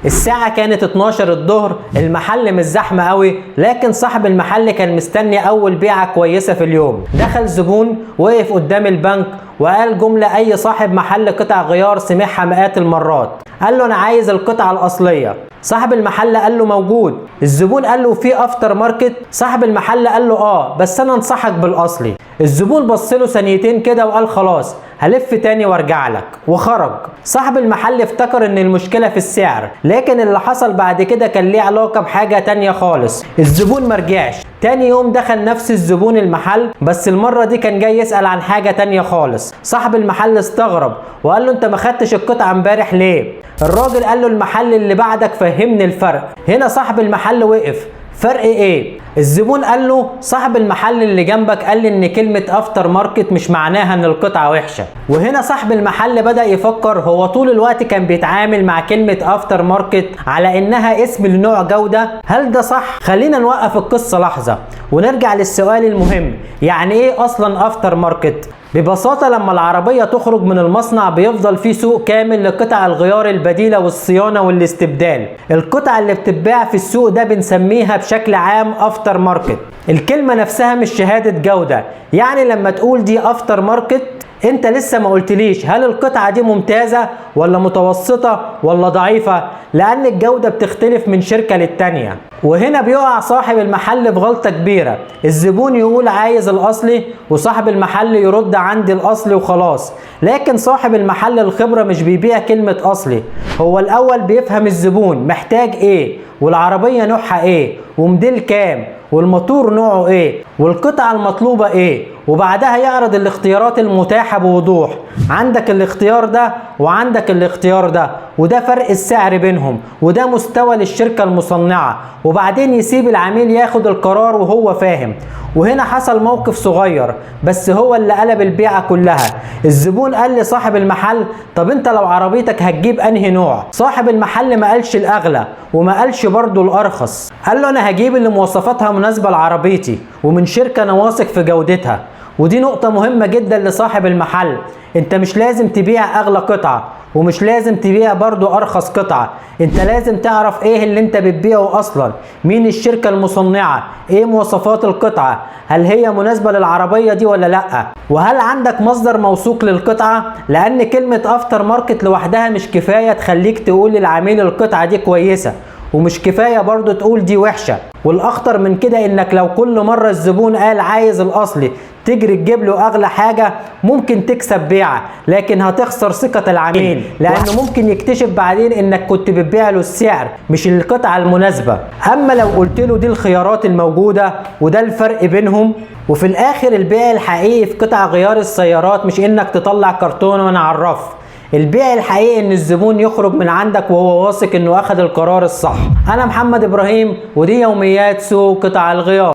الساعة كانت 12 الظهر، المحل مش زحمة قوي، لكن صاحب المحل كان مستني اول بيعة كويسة في اليوم. دخل زبون وقف قدام البنك وقال جملة اي صاحب محل قطع غيار سمعها مئات المرات. قال له انا عايز القطعة الاصلية. صاحب المحل قال له موجود. الزبون قال له في افتر ماركت؟ صاحب المحل قال له بس انا انصحك بالاصلي. الزبون بص له ثانيتين كده وقال خلاص هلف تاني وارجع لك، وخرج. صاحب المحل افتكر ان المشكلة في السعر، لكن اللي حصل بعد كده كان ليه علاقة بحاجة تانية خالص. الزبون مرجعش. تاني يوم دخل نفس الزبون المحل، بس المرة دي كان جاي يسأل عن حاجة تانية خالص. صاحب المحل استغرب وقال له انت ما خدتش القطعة امبارح ليه؟ الراجل قال له المحل اللي بعدك فهمني الفرق. هنا صاحب المحل وقف، فرق ايه؟ الزبون قال له صاحب المحل اللي جنبك قال لي ان كلمة افتر ماركت مش معناها ان القطعة وحشة. وهنا صاحب المحل بدأ يفكر، هو طول الوقت كان بيتعامل مع كلمة افتر ماركت على انها اسم لنوع جودة، هل ده صح؟ خلينا نوقف القصة لحظة ونرجع للسؤال المهم، يعني ايه اصلا افتر ماركت؟ ببساطة لما العربية تخرج من المصنع بيفضل في سوق كامل لقطع الغيار البديلة والصيانة والاستبدال. القطع اللي بتتباع في السوق ده بنسميها بشكل عام افتر ماركت. الكلمة نفسها مش شهادة جودة، يعني لما تقول دي افتر ماركت انت لسه ما قلتليش هل القطعة دي ممتازة ولا متوسطة ولا ضعيفة، لان الجودة بتختلف من شركة للتانية. وهنا بيقع صاحب المحل في غلطة كبيرة. الزبون يقول عايز الاصلي وصاحب المحل يرد عندي الاصلي وخلاص، لكن صاحب المحل الخبرة مش بيبيع كلمة اصلي، هو الاول بيفهم الزبون محتاج ايه، والعربية نوعها ايه، وموديل كام، والموتور نوعه ايه، والقطعة المطلوبة ايه، وبعدها يعرض الاختيارات المتاحة بوضوح. عندك الاختيار ده وعندك الاختيار ده، وده فرق السعر بينهم، وده مستوى للشركة المصنعة، وبعدين يسيب العميل ياخد القرار وهو فاهم. وهنا حصل موقف صغير بس هو اللي قلب البيعة كلها. الزبون قال لصاحب المحل طب انت لو عربيتك هتجيب انهي نوع؟ صاحب المحل ما قالش الاغلى وما قالش برضو الارخص، قال له انا هجيب اللي مواصفاتها مناسبة لعربيتي ومن شركة انا واثق في جودتها. ودي نقطة مهمة جدا لصاحب المحل، انت مش لازم تبيع اغلى قطعة ومش لازم تبيع برضو ارخص قطعة، انت لازم تعرف ايه اللي انت بتبيعه اصلا، مين الشركة المصنعة، ايه مواصفات القطعة، هل هي مناسبة للعربية دي ولا لا، وهل عندك مصدر موثوق للقطعة، لان كلمة افتر ماركت لوحدها مش كفاية تخليك تقول للعميل القطعة دي كويسة، ومش كفاية برضو تقول دي وحشة. والاخطر من كده انك لو كل مرة الزبون قال عايز الاصلي تجري تجيب له اغلى حاجة ممكن تكسب بيعة، لكن هتخسر ثقة العميل، لانه ممكن يكتشف بعدين انك كنت بتبيع له السعر مش القطعة المناسبة. اما لو قلت له دي الخيارات الموجودة وده الفرق بينهم. وفي الاخر البيع الحقيقي في قطع غيار السيارات مش انك تطلع كرتون من على الرف، البيع الحقيقي ان الزبون يخرج من عندك وهو واثق انه اخذ القرار الصح. انا محمد ابراهيم ودي يوميات سوق قطع الغيار.